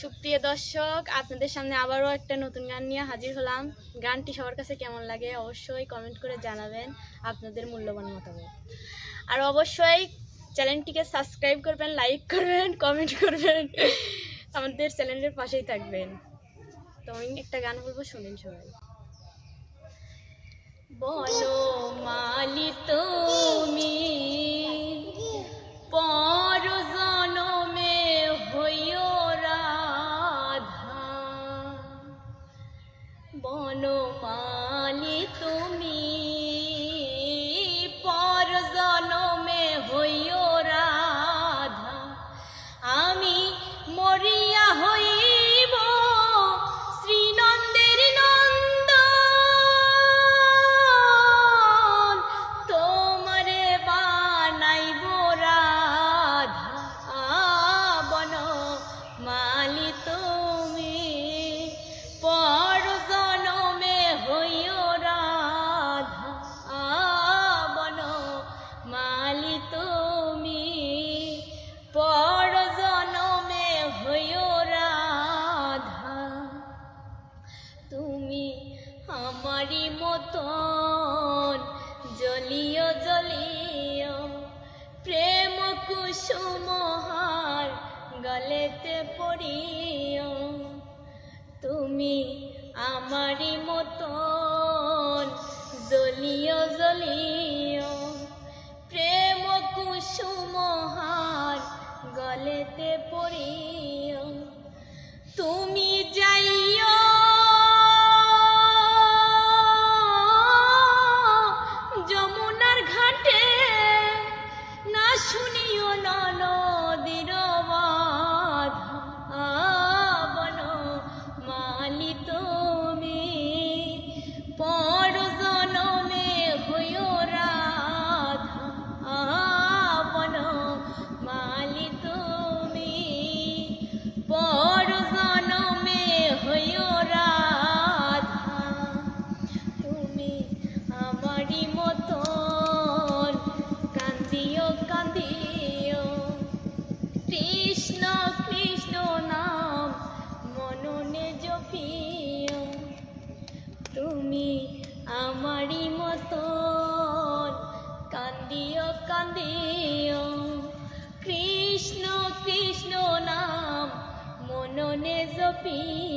সুপ্রিয় দর্শক, আপনাদের সামনে আবারও একটা নতুন গান নিয়ে হাজির হলাম। গানটি সবার কাছে কেমন লাগে অবশ্যই কমেন্ট করে জানাবেন আপনাদের মূল্যবান মতামত। আর অবশ্যই চ্যানেলটিকে সাবস্ক্রাইব করবেন, লাইক করবেন, কমেন্ট করবেন, আমাদের চ্যানেলের পাশেই থাকবেন। তো আমি একটা গান বলবো, শুনেন সবাই। বলো মালি তুমি পর জনমে হইও রাধা, বনমালি তুমি পর জনমে হইও রাধা, আমি মরিয়া হইব শ্রীনন্দের নন্দন, তোমারে বানাইব রাধা, বনমালি তুমি পর জনমে হইও রাধা, বনমালি তুমি পর জনমে হইও রাধা। তুমি আমারি মতন জ্বলিও জ্বলিও প্রেম কুসুমহার গলেতে পড়িও, তুমি আমারি মতন জ্বলিও জ্বলিও প্রেম কুসুমহার গলেতে পড়িও, তুমি যাইও যমুনার ঘাটে, না শুনিও নদীর বাধা, বনমালি তুমি পর জনমে হইও রাধা, বনমালি তুমি পর জনমে হইও রাধা, তুমি আমারি মতন কান্দিও কান্দিও কৃষ্ণ কৃষ্ণ নাম মননে জপিও, তুমি আমারি মতন কান্দিও কান্দিও কৃষ্ণ কৃষ্ণ নাম মননে জপিও।